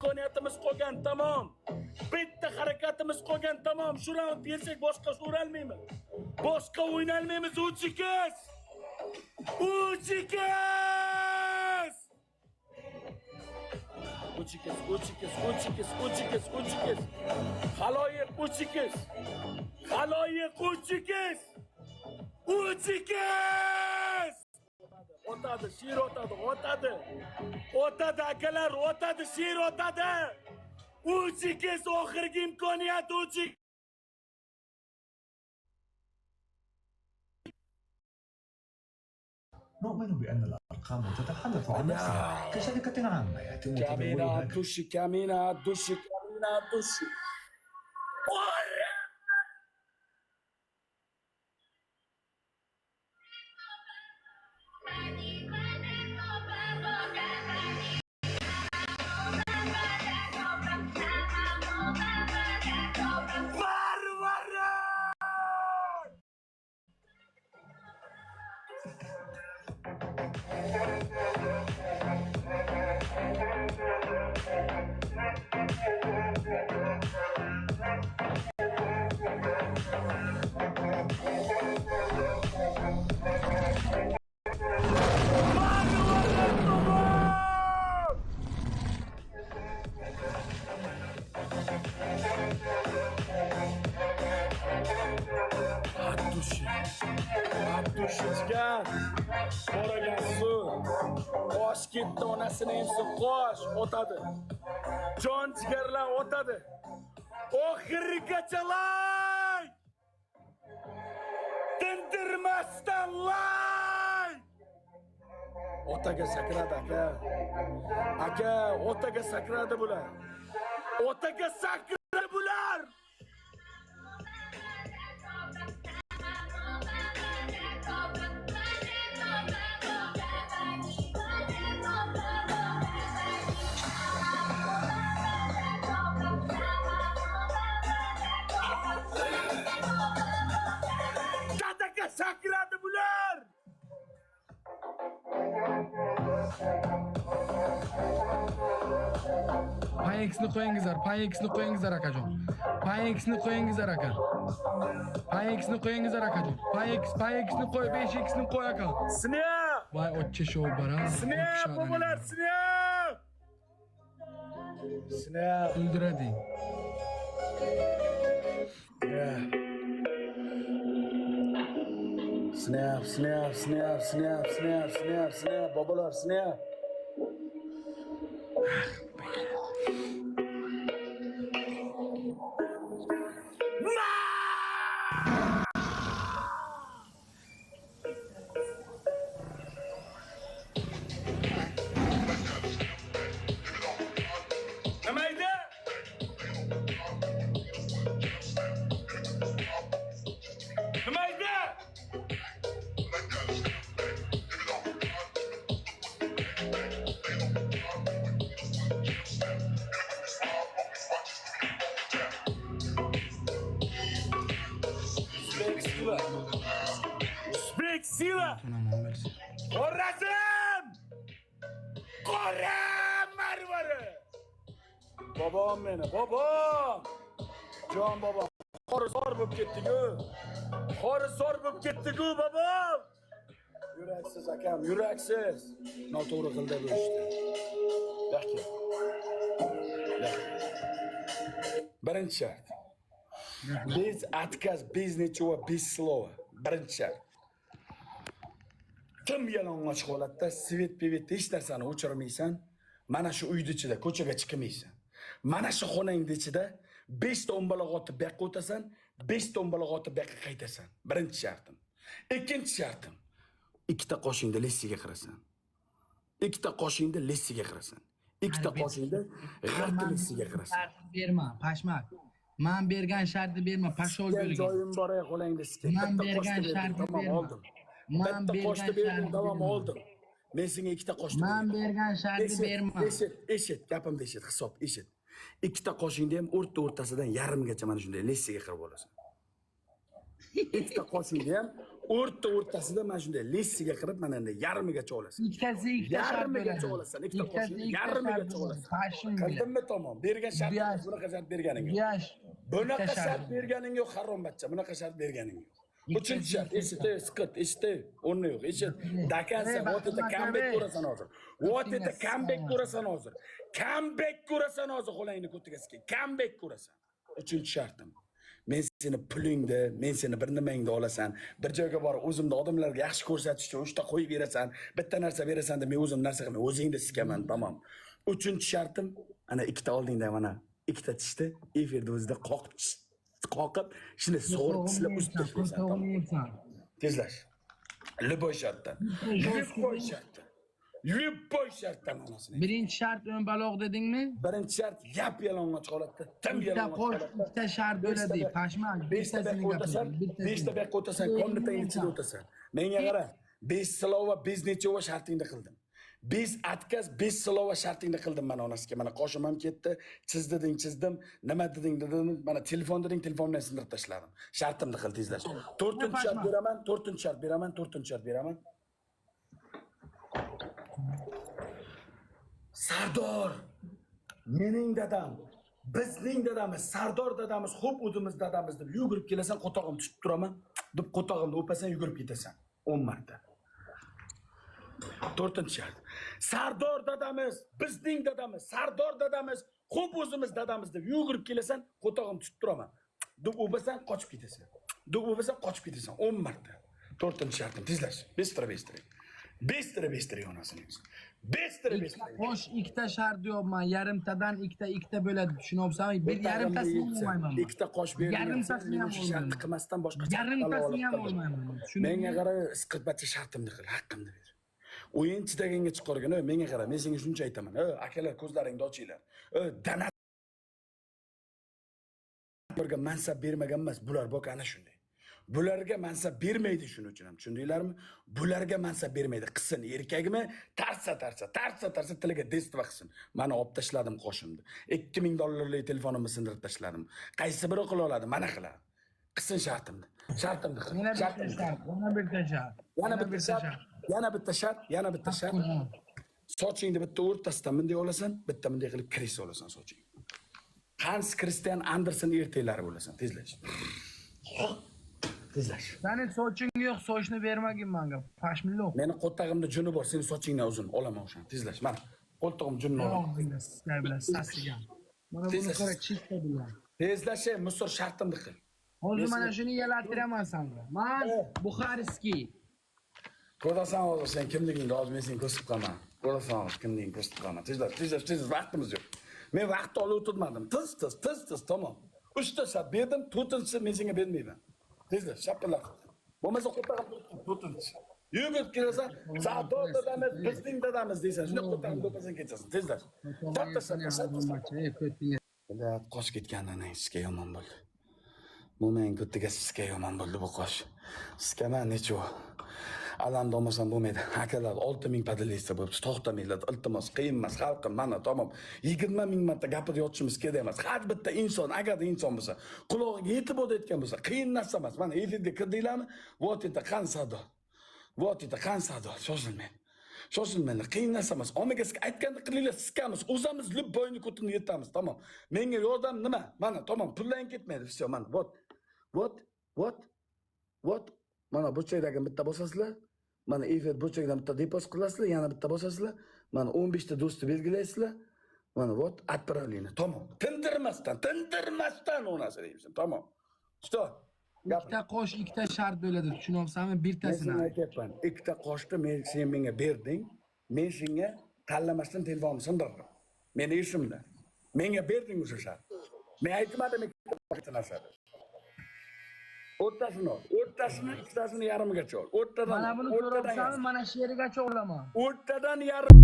imkoniyatimiz qolgan, tamom. Bitta harakatimiz qolgan, tamom. Shu raund bersak boshqa o'ralmaymi? Boshqa o'ynalmaymiz, uchikiz. Uchikiz! Uchikiz. Haloyiq uchikiz. Haloyiq uchikiz. Uchikiz! O'tadi, shir o'tadi. O'tadi akalar, o'tadi, shir o'tadi. Uchikiz oxirgi imkoniyat uchikiz. نؤمن بأن الأرقام تتحدث عن نفسها كشركة عامة يتم كامينا دوشي Dushishgan. Qo'ragan suv. Qosh ketdi onasini ensi qosh o'tadi. Jon jigarlar o'tadi. Oxirigacha lay! Tindirmasdan lay! Otaga sakradi aka. Aka, otaga sakradi bular. Otaga sakradi bular. Sakradi bular. Payeksni qo'yingizlar akajon. Payeksni qo'yingizlar aka. Payeksni qo'y, 5xni qo'y aka. Snap! Voy ochcha show baran. Snap bo'lar, snap! Snap O'ldirading. Snap, babalar, snap. Sila! Qorrasim! Qorram marvari! Bobom meni, bobom! Jon bobom, qorisor bo'lib ketdi-ku, bobom! Yuraksiz akam, yuraksiz. Noto'g'ri qildi bu ishni. Yaxshi. Birinchi shart. Biz отказ, biz nechova, biz slova. Birinchi shart. Tim yalang'och holatda svet-pevetda hech narsani o'chirmaysan. Mana shu uyning ichida ko'chaga chiqmaysan. Mana shu xonangning ichida 5 ta o'mbaloq otib bu yoqqa o'tasan, 5 ta o'mbaloq otib bu yoqqa qaytasan. Birinchi shartim. Ikkinchi shartim. 2 ta qoshingda lessiga qirasan. 2 ta qoshingda lessiga qirasan. 2 ta qoshingda g'arti lessiga qirasan. Berma, pashmak. Men bergan shartni berma, pashol bo'lgan. Joyim bor ey qo'lingda sikka. Men bergan shartni berma. Bitta qo'shni berdim, davom oldim. Men senga 2 ta qo'shni berdim. Men bergan shartni berma. Eshit, gapimni eshit, hisob eshit. 2 ta qo'shingni ham o'rtasidan yarimgacha mana shunday lessiga qirib olasan. 2 ta qo'shingni ham o'rtasida mana shunday lessiga qirib mana endi yarmigacha olasan. ikkitasi ikkita shart Yarmigacha beradi. olasan, ikkita qo'shni yarmigacha olasan. Pashim Qildimmi tamom. Bergan shartingiz bunaqa shart berganing yo'q. Yash. Bunaqa shart berganing yo'q, harom bachcha. Bunaqa shart berganing yo'q. Uchinchi shart, eshitdi, siqit, eshitdi, o'rni yo'q. Eshit, dakansan, o'tida comeback ko'rasan hozir. O'tida comeback ko'rasan hozir. Comeback ko'rasan hozir qo'lingni ko'tiga siqing. Comeback ko'rasan. Uchinchi shartim. Men seni pulingni, men seni bir nimangni olasan, bir joyga borib o'zimni odamlarga yaxshi ko'rsatish uchun uchta qo'yib berasan, bitta narsa berasan deb men o'zim narsa qilmay, o'zingni sikaman, tamom. Uchinchi shartim, ana ikkita oldingda mana ikkita tishni efirda o'zida qoqib, shuni sug'urib tishlab ust tashlaysan, tamom. Tezlash. Любой shartdan. Любой shartdan. Любой shartdan onasini. Birinchi shart o'mbaloq dedingmi? Birinchi shart yalang'och holatda, tim Bitta yalang'och qo'sh, holatda. ikkita shart bo'ladi. Pashmak. 5 ta bek o'tasan, 5 ta bek o'tasan, komnataning ichida o'tasan. Menga qara, 5 silova, 5 nechova shartingni qildim. 5 atkaz, 5 silova shartingni qildim mana onasiga. Mana qoshim ham ketdi, chizdim, nima dedim, mana telefon deding, telefondan sindirib tashladim. Shartimni qil tezlash. 4-chi shart beraman, 4-chi shart beraman, 4-chi shart beraman. Sardor, mening dadam, bizning dadamiz, Sardor dadamiz, xo'p o'zimiz dadamiz deb yugurib kelasan, qo'tog'im tutib turaman, deb qo'tog'imni o'pasan, yugurib ketasan 10 marta. 4-chi shart. Sardor dadamiz, bizning dadamiz, Sardor dadamiz, xo'p o'zimiz dadamiz deb yugurib kelasan, qo'tog'imni tutib turaman, deb o'pasan, qochib ketasan. Deb o'pasan, qochib ketasan 10 marta. 4-chi shartim tezlash. 5 tira. 5 tira onasini. 5 tira. Qo'sh ikkita shart yo'qman. Yarimtadan ikkita bo'ladi. Tushunyapsanmi? Bir yarimtasini olmayman. Ikkita qosh berdim. Yarimtasini ham shart qilmasdan boshqa yarimtasini ham olmayman. Menga qara, isqilbatcha shartimni qil, haqqimni ber. O'yin chidaganga chiqargan, menga qara, men senga shuncha aytaman. Akalar, ko'zlaringni ochinglar. Danat bularga mansab bermagan emas, bular bok ana shunday. Bularga mansab bermaydi shuning uchun ham, tushundinglarmi? Bularga mansab bermaydi. Qilsin erkakmi? Tarsa tiliga destva qilsin. Mana olib tashladim qoshimni. $2000 telefonimni sindirib tashladim. Qaysi biri qila oladi? Mana qiladi. Qilsin shartimni. Shartimni qil. Yana bitta shart. Sochingni bitta o'rtasidan bunday olasan, bitta bunday qilib kres olasan soching. Hans Christian Andersen ertaklari bo'lasan, tezlash. Tezlash. Seni soching yo'q, sochni bermagin menga. Pashmillo. Meni qo'tog'imda juni bor, seni sochingdan uzun olaman o'shani. Tezlash. Mana qo'tog'im junni olaman. Sasigan. Mana buni qara chista bilan. Tezlash, musor shartimni qil. Hozir mana shuni yalatiraman senga. Men Buxarskiy. Ko'rasan hozir sen kimligingni hozir men seni ko'rsatib qolaman. Ko'rasan hozir kimligingni ko'rsatib qolaman. Tezlash, vaqtimiz yo'q. Men vaqt olib o'tirmadim. Tiz, tamom. 3 ta shart berdim, 4-chi men senga bermayman. Tezlash, shapillar. Bo'lmasa qo'tog'im 4-chi. Yugurib kelasan, Sardor dadamiz, bizning dadamiz deysan. Shuni qo'tog'im o'pasan ketasan. Tezlash. Qosh ketgandan sizga yomon bo'ldi. Bu men ko'tiga sizga yomon bo'ldi bu qosh. Sizga men necha alamda olmasam bo'lmaydi. Akalar 6000 padilista bo'libdi. To'xtamaylar. Iltimos, qiyin emas, xalqim, mana tamom. 20000 marta gapirib yotishimiz kerak emas. Har bitta inson, agarda inson bo'lsa, quloqiga yetib o'tayotgan bo'lsa, qiyin narsa emas. Mana efirga kirdinglarmi? Votita qansado. Shoshilmanglar. Qiyin narsa emas. Omaga aytganda qilinglar, siskamiz, o'zamiz lib bo'yni ko'tini yetamiz, tamom. Menga yordam nima? Mana tamom, pullang ketmaydi, все, mana. Vot. Mana bu cheydagi bitta bosasizlar. Mana efir burchakdan bitta depos qilasizlar, yana bitta bosasizlar. Mana 15 ta do'stni belgilaysizlar. Mana vot отправление. Tamom. Tindirmasdan onasi deymiz. Tamom. Что? Ikkita qo'sh, ikkita shart bo'ladi. Tushunyapsanmi? Birtasini. Men aytyapman. Ikkita qo'shni sen menga berding. Men senga tanlamasdan telefonni sindirdim. Meni ishimda. Menga berding o'sha shart. Men aytmadim ikkita narsa. O'rtasini ikkitasini yarimgacha ol. Mana buni ko'ribsanmi? Mana shu yergacha olaman. O'rtadan yarim